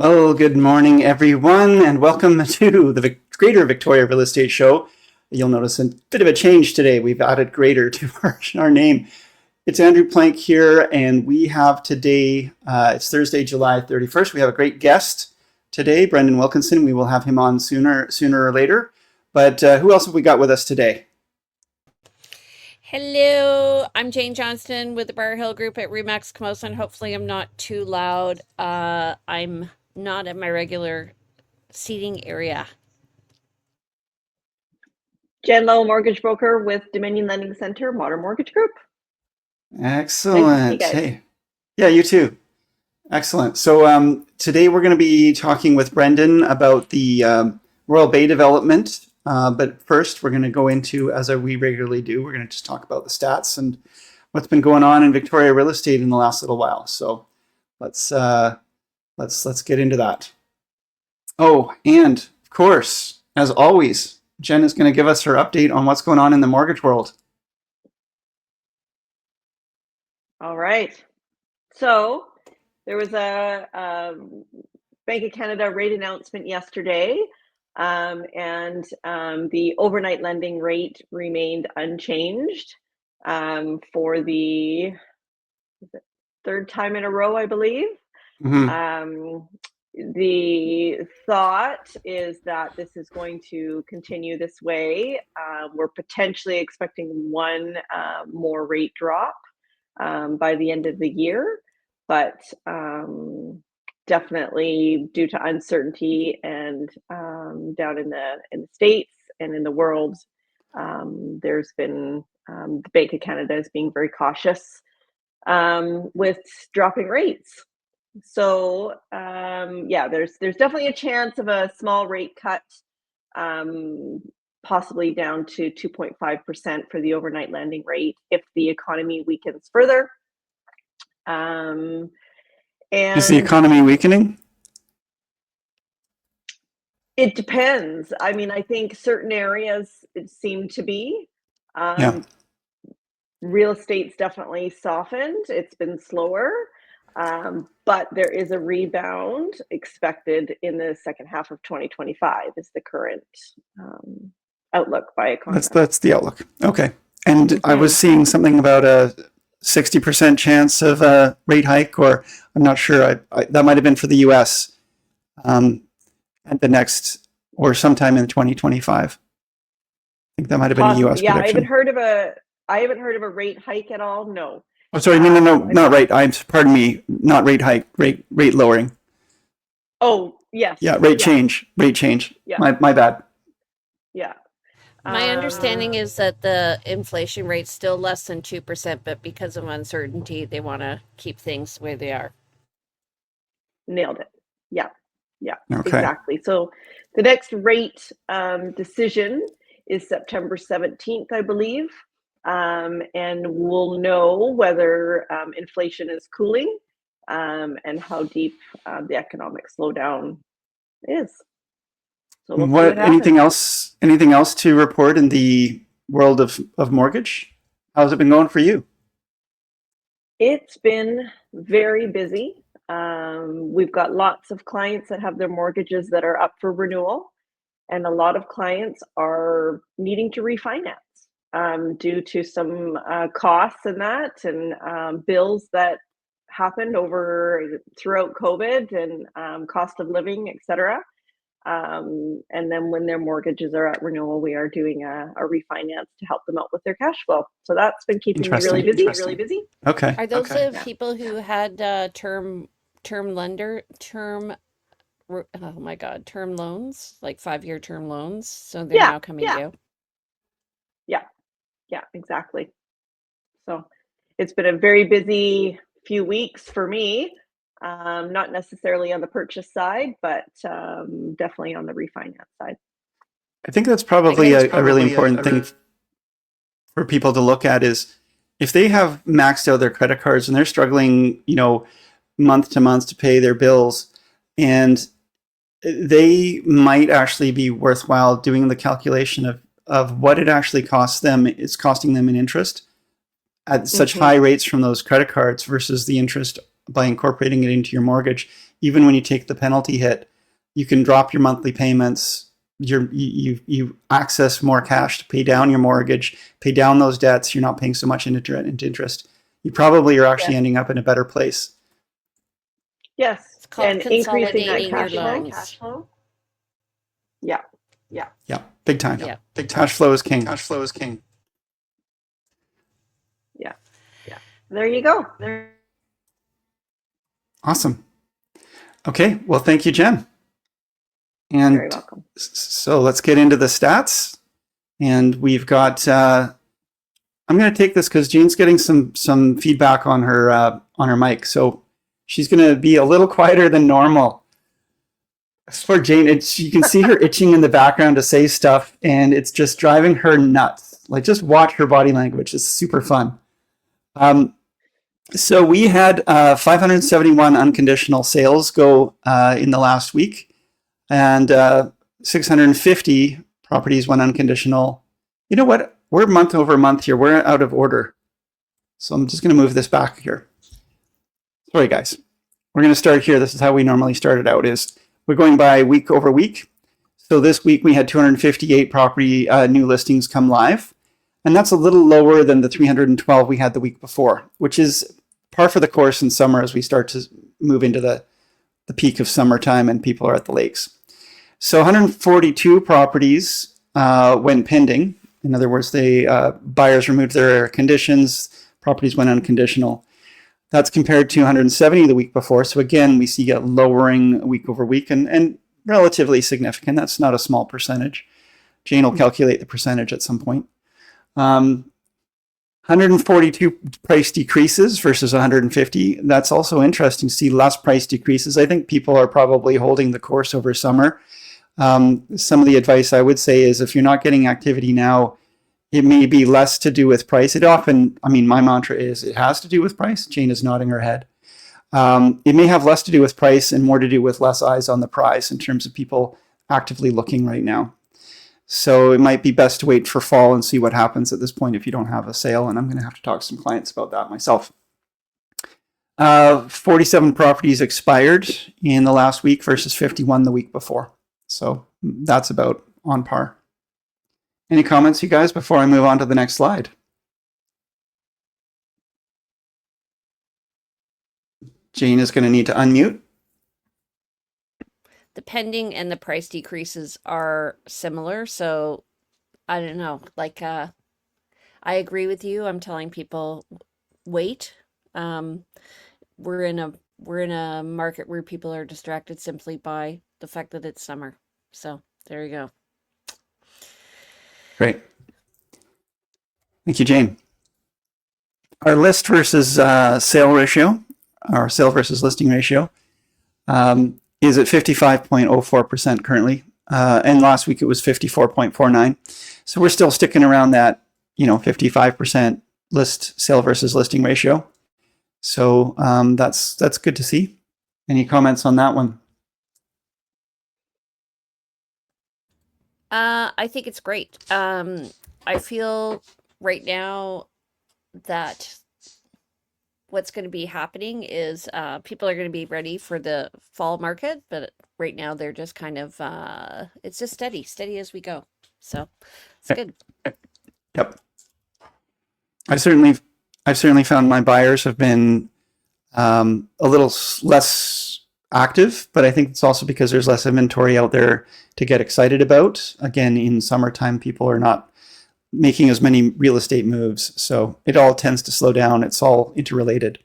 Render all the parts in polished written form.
Well, good morning, everyone, and welcome to the Greater Victoria Real Estate Show. You'll notice a bit of a change today. We've added Greater to our name. It's Andrew Plank here, and we have today, it's Thursday, July 31st. We have a great guest today, Brendan Wilkinson. We will have him on sooner or later. But who else have we got with us today? Hello, I'm Jane Johnston with the Bar Hill Group at Remax Camosun. Hopefully I'm not too loud. I'm not at my regular seating area. Jen Lowe, mortgage broker with Dominion Lending Center, Modern Mortgage Group. Excellent. Hey, yeah, you too. Excellent. So today we're going to be talking with Brendan about the Royal Bay development. But first, we're going to go into, as we regularly do, we're going to just talk about the stats and what's been going on in Victoria real estate in the last little while. So let's get into that. Oh, and of course, as always, Jen is going to give us her update on what's going on in the mortgage world. All right. So there was a Bank of Canada rate announcement yesterday. And the overnight lending rate remained unchanged for the third time in a row, I believe. Mm-hmm. The thought is that this is going to continue this way. We're potentially expecting one more rate drop by the end of the year, but definitely due to uncertainty and down in the States and in the world, there's been the Bank of Canada is being very cautious with dropping rates. So yeah, there's definitely a chance of a small rate cut, possibly down to 2.5% for the overnight lending rate if the economy weakens further. And is the economy weakening? It depends. I mean, I think certain areas it seemed to be. Real estate's definitely softened. It's been slower, but there is a rebound expected in the second half of 2025 is the current outlook by economists. That's the outlook. Okay. And mm-hmm. I was seeing something about a 60% chance of a rate hike, or I'm not sure. That might have been for the U.S. At the next, or sometime in 2025. I think that might have been a U.S. Yeah, prediction. I haven't heard of a rate hike at all. No. Oh, sorry. No, not rate. Pardon me. Not rate hike. Rate lowering. Oh, yes. Yeah, rate change. Yeah. My bad. Yeah. My understanding is that the inflation rate's still less than 2%, but because of uncertainty, they want to keep things the way they are. Nailed it. Yeah. Yeah, okay. Exactly. So the next rate decision is September 17th, I believe. And we'll know whether inflation is cooling and how deep the economic slowdown is. So what anything else to report in the world of mortgage? How's it been going for you? It's been very busy. We've got lots of clients that have their mortgages that are up for renewal, and a lot of clients are needing to refinance due to some costs and that, and bills that happened throughout COVID and cost of living, etc. And then when their mortgages are at renewal, we are doing a refinance to help them out with their cash flow. So that's been keeping me really busy. Okay. Are those the people who had term loans, like 5-year term loans? So they're now coming due? Yeah, exactly. So it's been a very busy few weeks for me. Not necessarily on the purchase side, but definitely on the refinance side. I think that's probably a really important thing for people to look at is if they have maxed out their credit cards and they're struggling, month to month to pay their bills, and they might actually be worthwhile doing the calculation of what it actually costs them. It's costing them in interest at such high rates from those credit cards versus the interest by incorporating it into your mortgage. even when you take the penalty hit, you can drop your monthly payments. You access more cash to pay down your mortgage, pay down those debts. You're not paying so much into interest. You probably are actually ending up in a better place. Yes. It's called And increasing that consolidating your cash loans. flow. Yeah. Yeah, big time. Yeah. Big cash flow is king. Cash flow is king. Yeah. There you go. Awesome. Okay, well, thank you, Jen. And You're very welcome. so let's get into the stats. And we've got, I'm going to take this because Jean's getting some feedback on her mic. So she's going to be a little quieter than normal. For Jane, you can see her itching in the background to say stuff, and it's just driving her nuts. Like, just watch her body language. It's super fun. So we had 571 unconditional sales go in the last week, and 650 properties went unconditional. You know what? We're month over month here. We're out of order. So I'm just going to move this back here. Sorry, guys. We're going to start here. This is how we normally start it out. We're going by week over week. So this week we had 258 property new listings come live. And that's a little lower than the 312 we had the week before, which is par for the course in summer as we start to move into the peak of summertime and people are at the lakes. So 142 properties went pending. In other words, buyers removed their conditions, properties went unconditional. That's compared to 170 the week before. So again, we see a lowering week over week and relatively significant. That's not a small percentage. Jane will calculate the percentage at some point. 142 price decreases versus 150. That's also interesting to see less price decreases. I think people are probably holding the course over summer. Some of the advice I would say is if you're not getting activity now, it may be less to do with price. It often, my mantra is it has to do with price. Jane is nodding her head. It may have less to do with price and more to do with less eyes on the prize in terms of people actively looking right now. So it might be best to wait for fall and see what happens at this point if you don't have a sale. And I'm going to have to talk to some clients about that myself. 47 properties expired in the last week versus 51 the week before. So that's about on par. Any comments, you guys, before I move on to the next slide? Jane is going to need to unmute. The pending and the price decreases are similar. So I don't know, I agree with you. I'm telling people, wait. We're in a market where people are distracted simply by the fact that it's summer. So there you go. Great. Thank you, Jane. Our list versus sale ratio, our sale versus listing ratio, is at 55.04% currently. And last week it was 54.49. So we're still sticking around that, 55% list sale versus listing ratio. So that's good to see. Any comments on that one? I think it's great. I feel right now that what's going to be happening is people are going to be ready for the fall market, but right now they're just kind of it's just steady as we go. So it's good. Yep. I've certainly found my buyers have been a little less active, but I think it's also because there's less inventory out there to get excited about. Again, in summertime, people are not making as many real estate moves, so it all tends to slow down. It's all interrelated.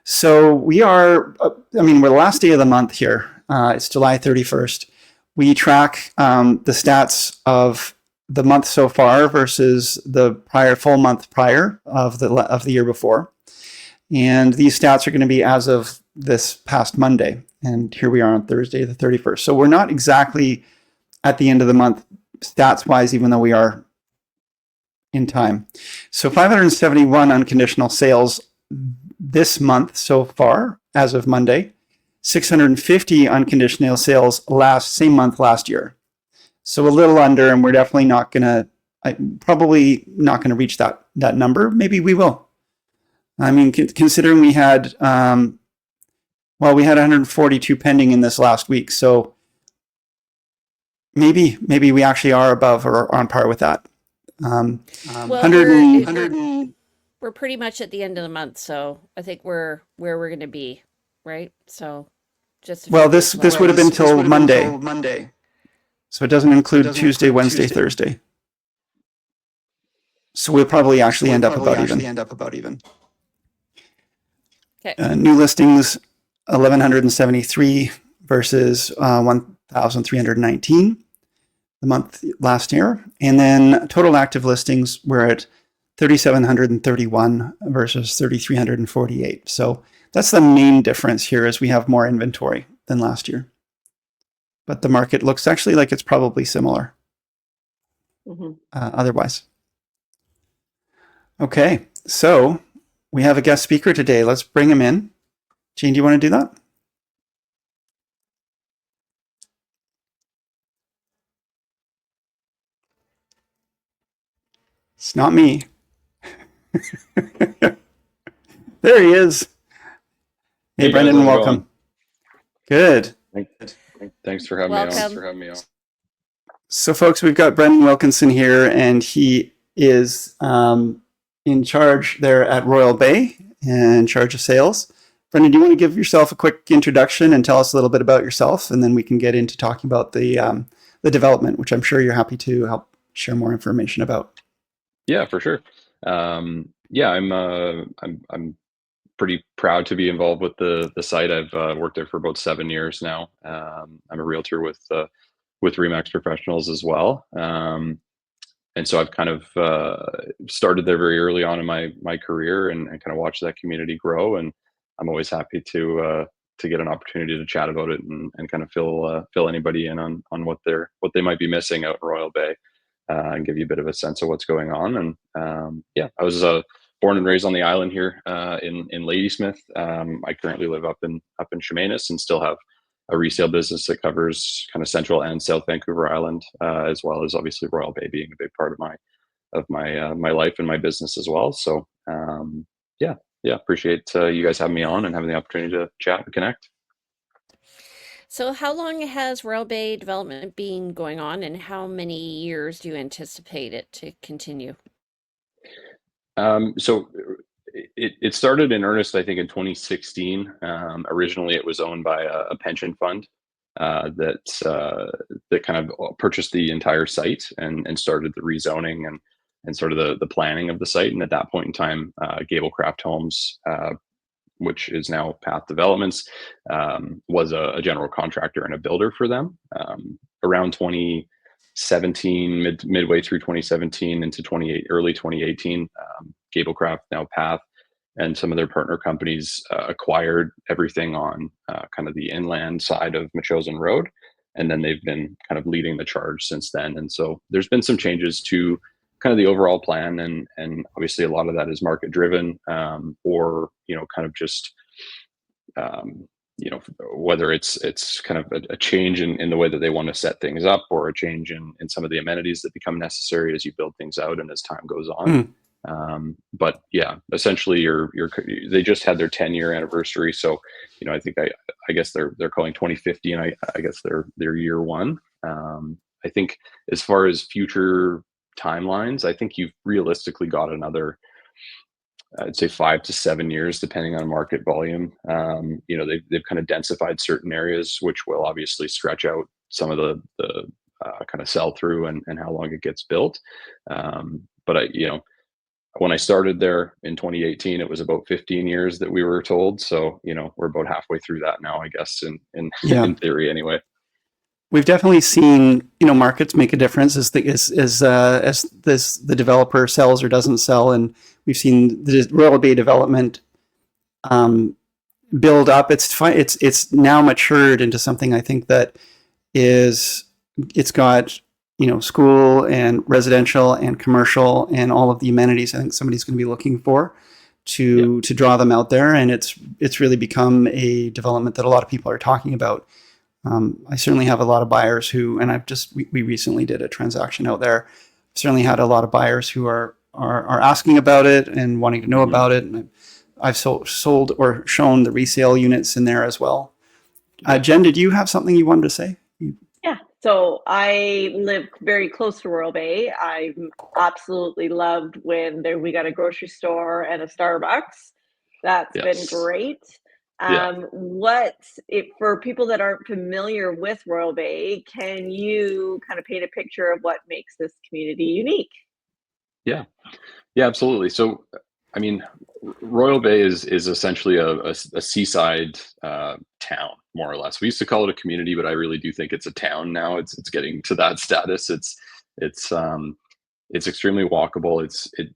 So we are, we're the last day of the month here. It's July 31st. We track the stats of the month so far versus the full month prior of the year before. And these stats are going to be as of this past Monday. And here we are on Thursday, the 31st. So we're not exactly at the end of the month stats wise, even though we are in time. So 571 unconditional sales this month so far, as of Monday, 650 unconditional sales same month last year. So a little under, and we're definitely probably not going to reach that number. Maybe we will. Considering we had, Well, we had 142 pending in this last week, so maybe we actually are above or on par with that. Well, 100 we're pretty much at the end of the month, so I think we're where we're going to be, right? So just a few well, days this left. would have been till Monday, so it doesn't include Tuesday, Wednesday, Thursday. So we'll probably actually end up about even. Okay. New listings 1,173 versus 1,319 the month last year, and then total active listings we're at 3,731 versus 3,348. So that's the main difference here, is we have more inventory than last year, but the market looks actually like it's probably similar. Otherwise. Okay, so we have a guest speaker today. Let's bring him in. Jane, do you want to do that? It's not me. There he is. Hey, Brendan, guys, welcome. Good. Thanks for having me on. So, folks, we've got Brendan Wilkinson here, and he is in charge there at Royal Bay, in charge of sales. Brendan, do you want to give yourself a quick introduction and tell us a little bit about yourself, and then we can get into talking about the development, which I'm sure you're happy to help share more information about. Yeah, for sure. Yeah, I'm pretty proud to be involved with the site. I've worked there for about 7 years now. I'm a realtor with Remax Professionals as well. And so I've kind of started there very early on in my career and kind of watched that community grow. And I'm always happy to get an opportunity to chat about it and kind of fill anybody in on what they might be missing out in Royal Bay, and give you a bit of a sense of what's going on. And yeah, I was born and raised on the island here in Ladysmith. I currently live up in Chemainus and still have a resale business that covers kind of Central and South Vancouver Island, as well as obviously Royal Bay being a big part of my life and my business as well. So yeah, appreciate you guys having me on and having the opportunity to chat and connect. So how long has Royal Bay development been going on, and how many years do you anticipate it to continue? So it started in earnest, I think, in 2016. Originally, it was owned by a pension fund that kind of purchased the entire site and started the rezoning and sort of the planning of the site. And at that point in time, Gablecraft Homes, which is now Path Developments, was a general contractor and a builder for them. Around 2017, midway through 2017 into early 2018, Gablecraft, now Path, and some of their partner companies acquired everything on kind of the inland side of Machosen Road. And then they've been kind of leading the charge since then. And so there's been some changes to kind of the overall plan. And obviously a lot of that is market driven, or, kind of just, whether it's kind of a change in the way that they want to set things up, or a change in some of the amenities that become necessary as you build things out and as time goes on. But yeah, essentially they just had their 10-year anniversary. So, I think I guess they're calling 2050, and I guess they're year one. I think as far as future timelines, I think you've realistically got another, I'd say 5 to 7 years, depending on market volume. They've kind of densified certain areas, which will obviously stretch out some of the kind of sell through and how long it gets built. But when I started there in 2018, it was about 15 years that we were told. So, we're about halfway through that now, I guess, in theory anyway. We've definitely seen, markets make a difference as the developer sells or doesn't sell, and we've seen the Royal Bay development build up. It's now matured into something I think that it's got school and residential and commercial and all of the amenities I think somebody's going to be looking for to draw them out there, and it's really become a development that a lot of people are talking about. I certainly have a lot of buyers who, and we recently did a transaction out there. Certainly had a lot of buyers who are asking about it and wanting to know about it. And I've sold or shown the resale units in there as well. Jen, did you have something you wanted to say? Yeah, so I live very close to Royal Bay. I absolutely loved when we got a grocery store and a Starbucks. That's been Yes. great. Yeah. For people that aren't familiar with Royal Bay, can you kind of paint a picture of what makes this community unique? Yeah. Yeah, absolutely. So, I mean, Royal Bay is essentially a seaside town, more or less. We used to call it a community, but I really do think it's a town now. It's getting to that status. It's extremely walkable.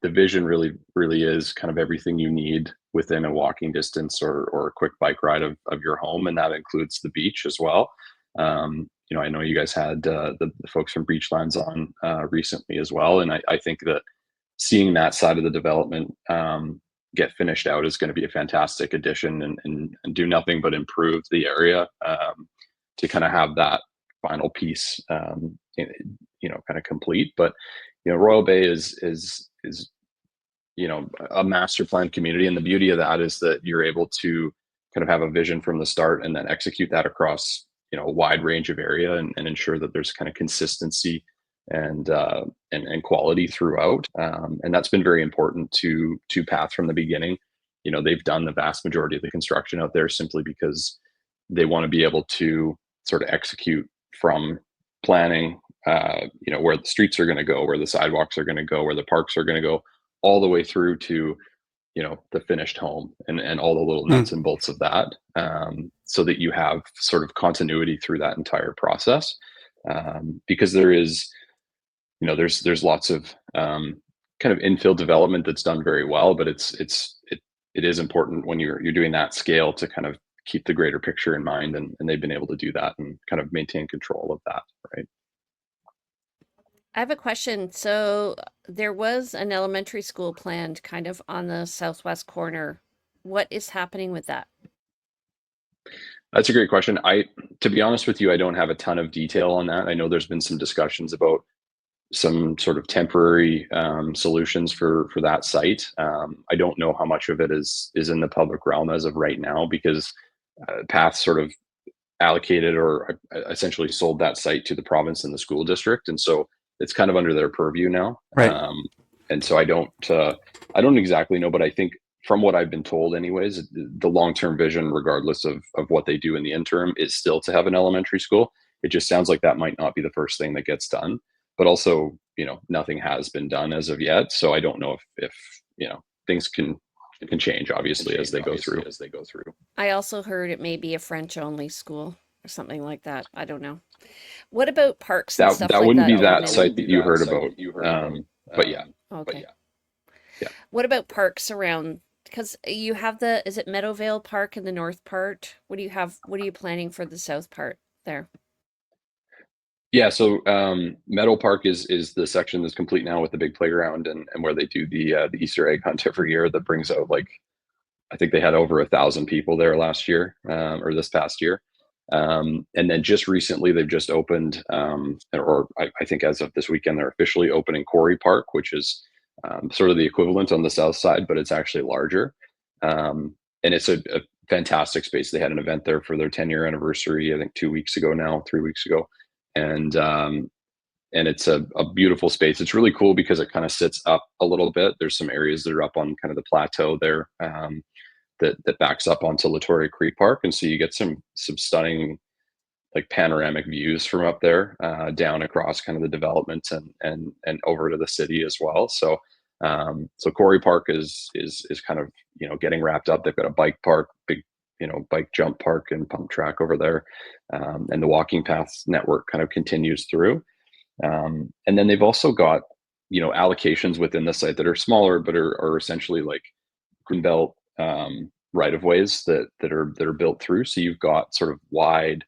The vision really is kind of everything you need within a walking distance or a quick bike ride of your home, and that includes the beach as well. I know you guys had the folks from Beachlands on recently as well, and I think that seeing that side of the development get finished out is going to be a fantastic addition and do nothing but improve the area to kind of have that final piece, kind of complete. But Royal Bay is a master plan community, and the beauty of that is that you're able to kind of have a vision from the start and then execute that across a wide range of area and ensure that there's kind of consistency and quality throughout, and that's been very important to Path from the beginning. They've done the vast majority of the construction out there simply because they want to be able to sort of execute from planning, where the streets are going to go, where the sidewalks are going to go, where the parks are going to go, all the way through to the finished home and all the little nuts and bolts of that, so that you have sort of continuity through that entire process, because there's lots of kind of infill development that's done very well, but it is important when you're doing that scale to kind of keep the greater picture in mind, and they've been able to do that and kind of maintain control of that, right? I have a question. So there was an elementary school planned kind of on the southwest corner. What is happening with that? That's a great question. To be honest with you, I don't have a ton of detail on that. I know there's been some discussions about some sort of temporary solutions for that site. I don't know how much of it is in the public realm as of right now, because Path sort of allocated or essentially sold that site to the province and the school district, and so it's kind of under their purview now. Right. And so I don't exactly know, but I think from what I've been told anyways, the long-term vision, regardless of what they do in the interim, is still to have an elementary school. It just sounds like that might not be the first thing that gets done, but also, nothing has been done as of yet. So I don't know if things can change, obviously, as they go through. I also heard it may be a French only school or something like that. I don't know. What about parks and stuff That like wouldn't that? be that site that you heard about. But yeah. Okay. Yeah. What about parks around? Because you have is it Meadowvale Park in the north part? What do you have? What are you planning for the south part there? Yeah, so Meadow Park is the section that's complete now with the big playground and where they do the Easter egg hunt every year that brings out, like, I think they had over 1,000 people there last year, or this past year. And then just recently they've just opened, I think as of this weekend, they're officially opening Quarry Park, which is sort of the equivalent on the south side, but it's actually larger. And it's a fantastic space. They had an event there for their 10-year anniversary, I think 3 weeks ago. And it's a beautiful space. It's really cool because it kind of sits up a little bit. There's some areas that are up on kind of the plateau there, that backs up onto Latoria Creek Park, and so you get some stunning, like, panoramic views from up there, down across kind of the development and over to the city as well. So Quarry Park is kind of getting wrapped up. They've got a bike park, big bike jump park and pump track over there, and the walking paths network kind of continues through. And then they've also got allocations within the site that are smaller, but are essentially like greenbelt right of ways that are built through. So you've got sort of wide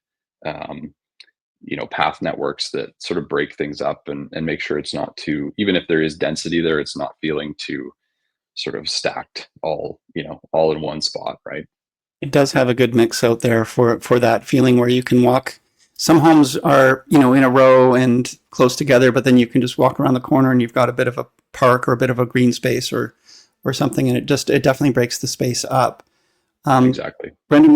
path networks that sort of break things up and make sure it's not too, even if there is density there, it's not feeling too sort of stacked all in one spot, right? It does have a good mix out there for that feeling where you can walk. Some homes are, in a row and close together, but then you can just walk around the corner and you've got a bit of a park or a bit of a green space or or something, and it definitely breaks the space up. Exactly. Brendan,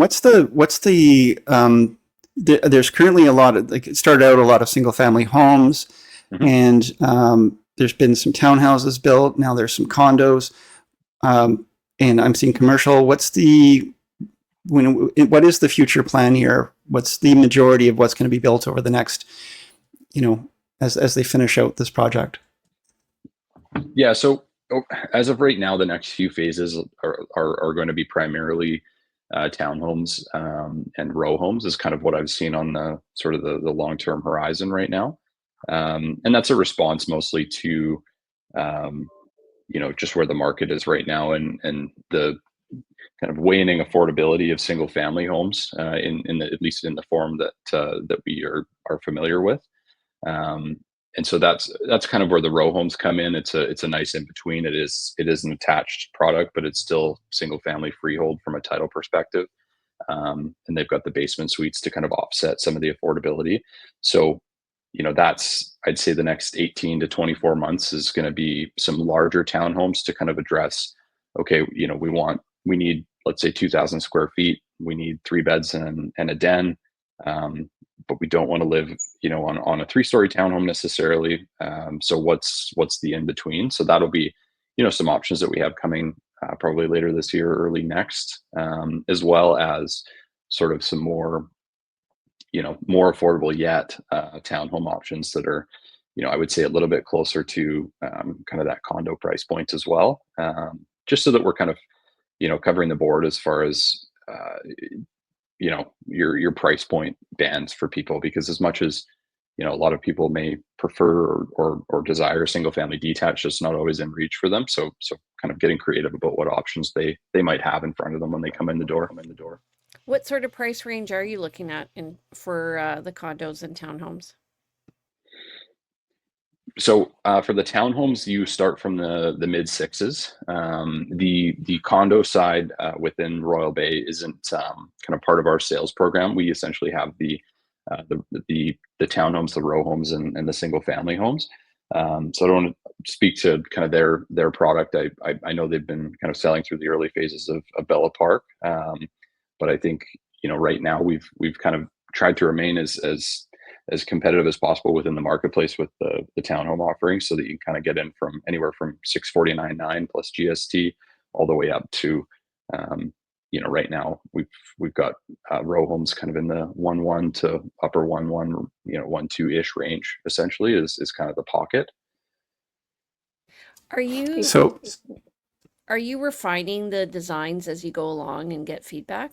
there's currently a lot of, like, it started out a lot of single family homes, Mm-hmm. and there's been some townhouses built. Now there's some condos, and I'm seeing commercial. What is the future plan here? What's the majority of what's going to be built over the next, as they finish out this project? Yeah. So as of right now, the next few phases are going to be primarily townhomes and row homes is kind of what I've seen on the sort of the long-term horizon right now. And that's a response mostly to, just where the market is right now and the kind of waning affordability of single family homes at least in the form that we are familiar with. And so that's kind of where the row homes come in. It's a nice in between. It is an attached product, but it's still single family freehold from a title perspective. And they've got the basement suites to kind of offset some of the affordability. So, I'd say the next 18 to 24 months is going to be some larger townhomes to kind of address, okay, we need, let's say 2,000 square feet. We need 3 beds and a den. But we don't want to live, on a 3-story townhome necessarily. So what's the in between? So that'll be, some options that we have coming probably later this year, early next, as well as sort of some more, more affordable yet townhome options that are, I would say a little bit closer to kind of that condo price point as well, just so that we're kind of, covering the board as far as your price point bands for people, because as much as a lot of people may prefer or desire single family detached, it's not always in reach for them. So kind of getting creative about what options they might have in front of them when they come in the door. What sort of price range are you looking at for the condos and townhomes? So for the townhomes, you start from the mid 6s. The condo side within Royal Bay isn't kind of part of our sales program. We essentially have the townhomes, the row homes, and the single family homes. So I don't want to speak to kind of their product. I know they've been kind of selling through the early phases of Bella Park, but I think right now we've kind of tried to remain as competitive as possible within the marketplace with the townhome offerings, so that you can kind of get in from anywhere from $649,900 plus GST all the way up to, right now we've got row homes kind of in the 1.1 to upper 1.1, 1.2 ish range. Essentially, is kind of the pocket. Are you So, refining the designs as you go along and get feedback?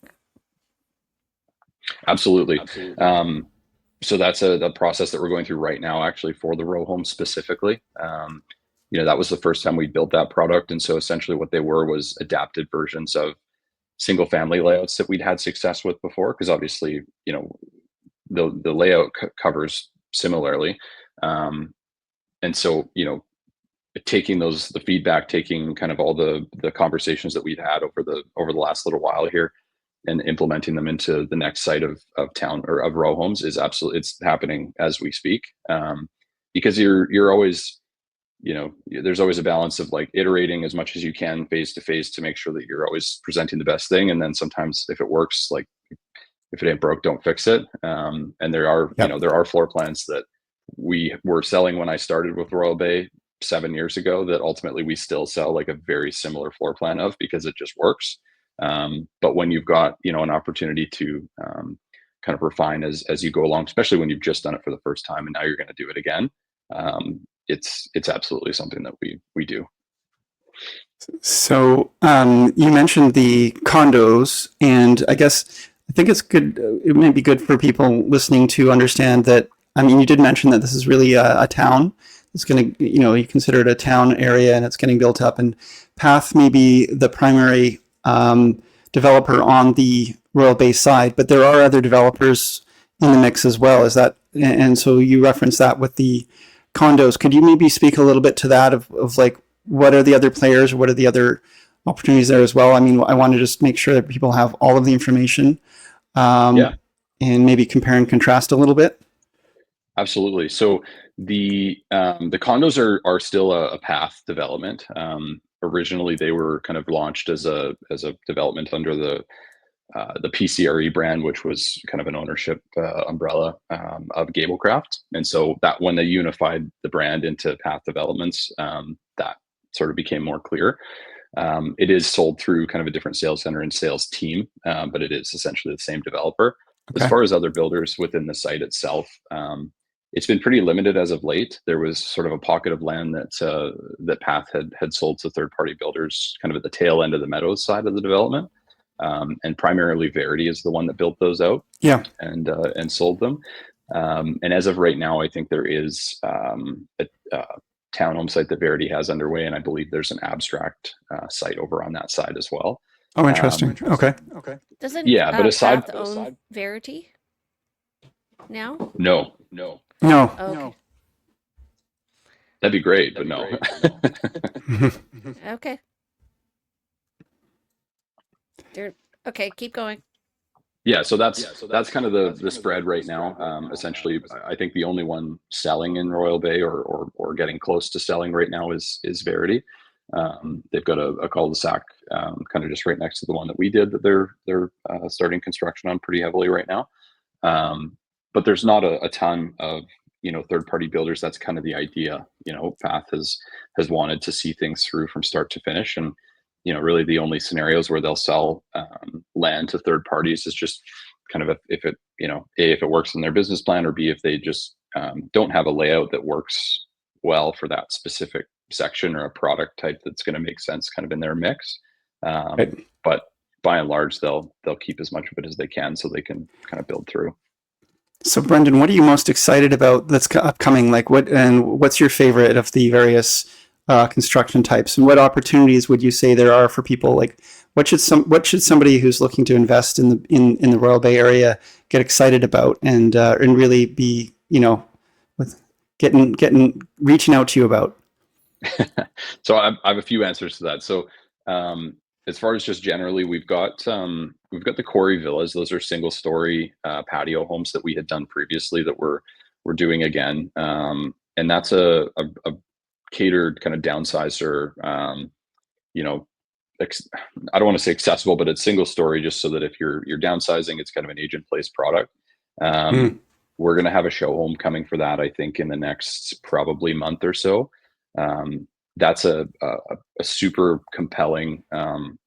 Absolutely. So that's the process that we're going through right now, actually, for the row home specifically. That was the first time we built that product. And so essentially what they were was adapted versions of single family layouts that we'd had success with before, because obviously, the layout covers similarly. And so, taking the feedback, taking kind of all the conversations that we've had over the last little while here, and implementing them into the next site of town or of row homes is it's happening as we speak. Because you're always, there's always a balance of like iterating as much as you can phase to phase to make sure that you're always presenting the best thing. And then sometimes if it works, like if it ain't broke, don't fix it. And there are, Yep. there are floor plans that we were selling when I started with Royal Bay 7 years ago that ultimately we still sell like a very similar floor plan of, because it just works. But when you've got, an opportunity to kind of refine as you go along, especially when you've just done it for the first time and now you're going to do it again, it's absolutely something that we do. So you mentioned the condos, and I think it's good. It may be good for people listening to understand that. I mean, you did mention that this is really a town. It's going to, you consider it a town area, and it's getting built up. And Path may be the primary developer on the Royal Bay side, but there are other developers in the mix as well. Is that? And so you referenced that with the condos. Could you maybe speak a little bit to that of like, what are the other players? What are the other opportunities there as well? I mean, I want to just make sure that people have all of the information, and maybe compare and contrast a little bit. Absolutely. So the condos are still a path development. originally they were kind of launched as a development under the PCRE brand, which was kind of an ownership umbrella of Gablecraft. And so that when they unified the brand into Path Developments, that sort of became more clear. It is sold through kind of a different sales center and sales team, but it is essentially the same developer. Okay. As far as other builders within the site itself, it's been pretty limited as of late. There was sort of a pocket of land that Path had sold to third-party builders kind of at the tail end of the Meadows side of the development. And primarily Verity is the one that built those out, and sold them. And as of right now, I think there is a townhome site that Verity has underway, and I believe there's an abstract site over on that side as well. Oh, interesting. Okay. Doesn't but aside Path own Verity now? No. No. Oh, okay. That'd be great, but no. Okay. Okay, keep going. Yeah, so that's kind of the spread right now. Essentially, I think the only one selling in Royal Bay or getting close to selling right now is Verity. They've got a cul-de-sac kind of just right next to the one that we did that they're starting construction on pretty heavily right now. But there's not a ton of third-party builders. That's kind of the idea. Path has wanted to see things through from start to finish, and really the only scenarios where they'll sell land to third parties is just kind of if it if it works in their business plan, or B, if they just don't have a layout that works well for that specific section or a product type that's going to make sense kind of in their mix. Right. But by and large, they'll keep as much of it as they can so they can kind of build through. So Brendan, what are you most excited about that's upcoming? What's your favorite of the various construction types, and what opportunities would you say there are for people? Like, what should somebody who's looking to invest in the Royal Bay area get excited about, and really be with reaching out to you about? So I have a few answers to that. So as far as just generally, we've got the Quarry Villas. Those are single story patio homes that we had done previously that we're doing again, and that's a catered kind of downsizer. I don't want to say accessible, but it's single story, just so that if you're downsizing, it's kind of an age in place product. We're going to have a show home coming for that, I think, in the next probably month or so. That's a super compelling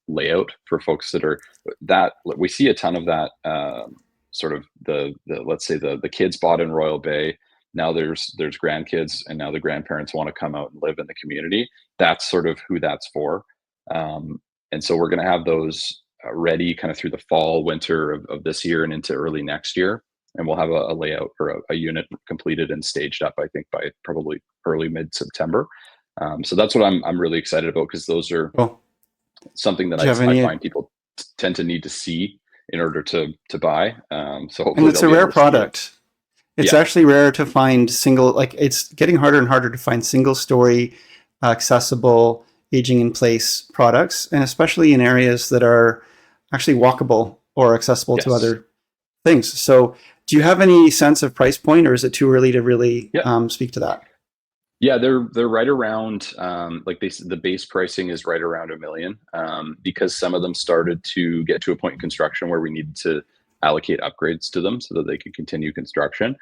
layout for folks that we see a ton of that. Sort of the let's say the kids bought in Royal Bay. Now there's grandkids, and now the grandparents want to come out and live in the community. That's sort of who that's for. And so we're going to have those ready kind of through the fall, winter of this year and into early next year. And we'll have a layout or a unit completed and staged up, I think, by probably early mid-September. So that's what I'm really excited about, because those are something that I find people tend to need to see in order to buy. So hopefully, and it's a rare product. It's actually rare to find it's getting harder and harder to find single story, accessible, aging in place products, and especially in areas that are actually walkable or accessible to other things. So do you have any sense of price point, or is it too early to really speak to that? Yeah, they're right around the base pricing is right around $1 million, because some of them started to get to a point in construction where we needed to allocate upgrades to them so that they could continue construction.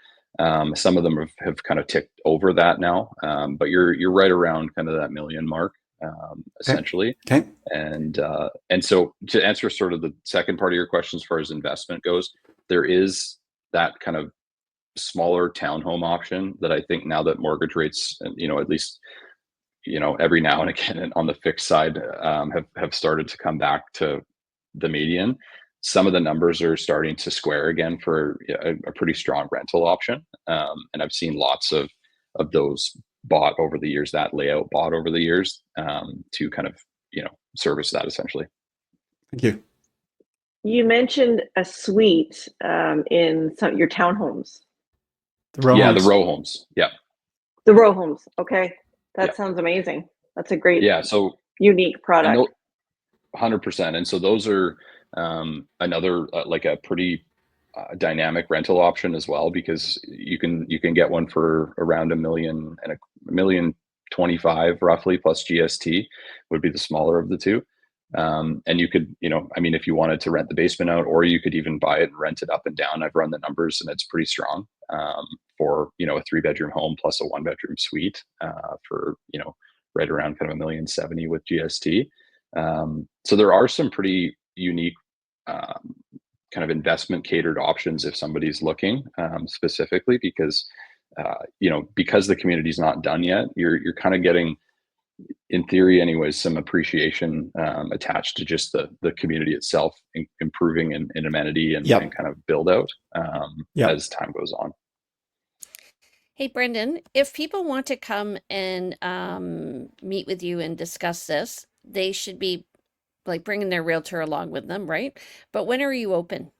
Some of them have kind of ticked over that now, but you're right around kind of that $1 million mark, essentially. Okay. And so to answer sort of the second part of your question, as far as investment goes, there is that kind of smaller townhome option that I think, now that mortgage rates, at least every now and again on the fixed side have started to come back to the median. Some of the numbers are starting to square again for a pretty strong rental option, and I've seen lots of those bought over the years, that layout bought over the years, to kind of service that essentially. Thank you. You mentioned a suite in your townhomes. The row homes. The row homes. Yeah. The row homes. Okay. That sounds amazing. That's a great, unique product. 100%. And so those are another like a pretty dynamic rental option as well, because you can get one for around $1.2 million 25 roughly plus GST would be the smaller of the two. And you could, I mean, if you wanted to rent the basement out, or you could even buy it and rent it up and down. I've run the numbers and it's pretty strong for, a 3-bedroom home plus a 1-bedroom suite for, right around kind of $1,070,000 with GST. So there are some pretty unique kind of investment catered options if somebody's looking specifically because, because the community's not done yet, you're kind of getting, in theory anyways, some appreciation attached to just the community itself improving in amenity and kind of build out as time goes on. Hey, Brendan, if people want to come and meet with you and discuss this, they should be like bringing their realtor along with them, right? But when are you open?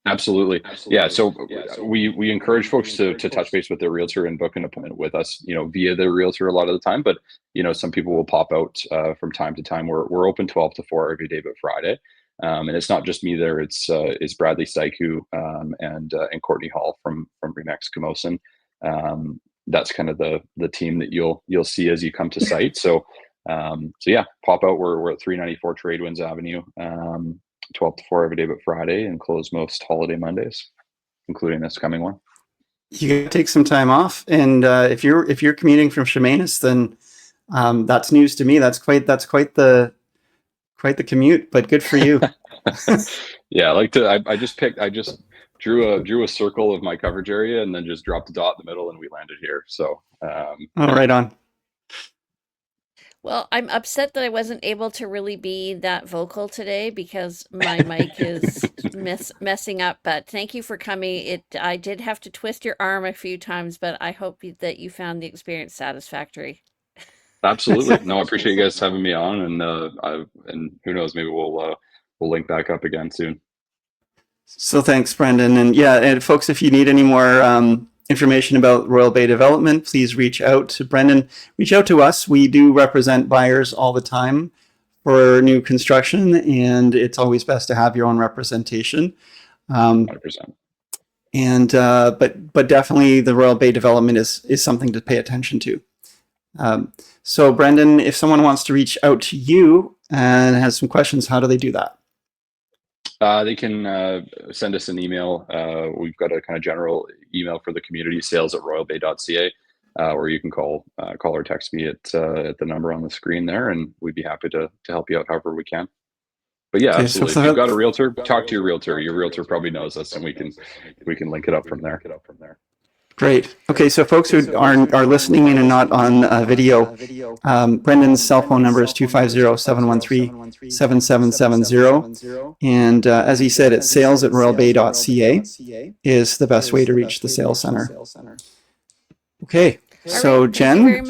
Absolutely. Yeah. So we encourage folks to touch base with their realtor and book an appointment with us, via their realtor a lot of the time. But, some people will pop out from time to time. We're open 12 to 4 every day but Friday. And it's not just me there. It's Bradley Steiku and Courtney Hall from Remax Camosun. That's kind of the team that you'll see as you come to site. So yeah, pop out. We're at 394 Tradewinds Avenue. 12 to 4 every day but Friday, and close most holiday Mondays, including this coming one. You can take some time off, and if you're commuting from Chemainus, then that's news to me. That's quite the commute, but good for you. Yeah, I just drew a circle of my coverage area and then just dropped a dot in the middle, and we landed here. So right on. Well, I'm upset that I wasn't able to really be that vocal today because my mic is messing up, but thank you for coming. I did have to twist your arm a few times, but I hope that you found the experience satisfactory. Absolutely. No, I appreciate you guys having me on, and who knows, maybe we'll link back up again soon. So thanks, Brendan. And folks, if you need any more information about Royal Bay Development, please reach out to Brendan. Reach out to us. We do represent buyers all the time for new construction, and it's always best to have your own representation. 100%. And but definitely the Royal Bay Development is something to pay attention to. So Brendan, if someone wants to reach out to you and has some questions, how do they do that? They can send us an email. We've got a kind of general email for the community, sales@royalbay.ca, or you can call or text me at the number on the screen there, and we'd be happy to help you out however we can. But yeah, absolutely. If you've got a realtor, talk to your realtor. Your realtor probably knows us, and we can link it up from there. Great. Okay, so folks who are listening in and not on video, Brendan's cell phone number is 250-713-7770. And as he said, it's sales@royalbay.ca is the best way to reach the sales center. Okay, so Jen,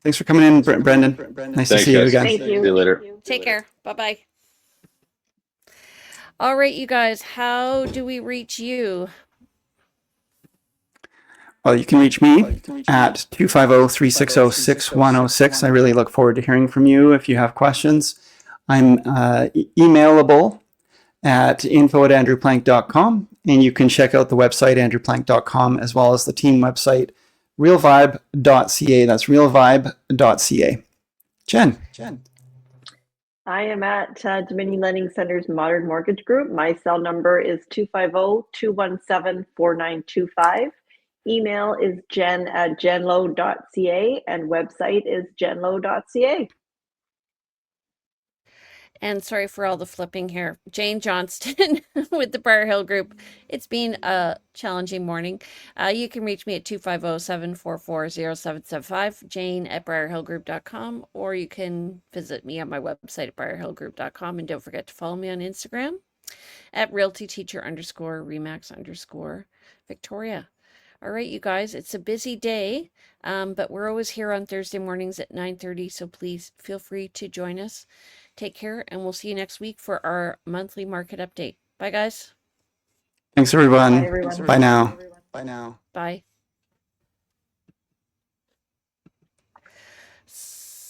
thanks for coming in, Brendan. Nice to see you again. Thank you. See you later. Take care. Bye-bye. All right, you guys, how do we reach you? Well, you can reach me at 250-360-6106. I really look forward to hearing from you if you have questions. I'm emailable at info@andrewplank.com, and you can check out the website andrewplank.com as well as the team website realvibe.ca. That's realvibe.ca. Jen. I am at Dominion Lending Center's Modern Mortgage Group. My cell number is 250-217-4925. Email is jen@jenlowe.ca, and website is jenlowe.ca. And sorry for all the flipping here. Jane Johnston with the Briar Hill Group. It's been a challenging morning. You can reach me at 250-744-0775, jane@briarhillgroup.com, or you can visit me on my website at briarhillgroup.com. And don't forget to follow me on Instagram at realtyteacher_remax_Victoria. All right, you guys, it's a busy day, but we're always here on Thursday mornings at 9:30, so please feel free to join us. Take care, and we'll see you next week for our monthly market update. Bye, guys. Thanks, everyone. Bye, everyone. Bye now. Bye.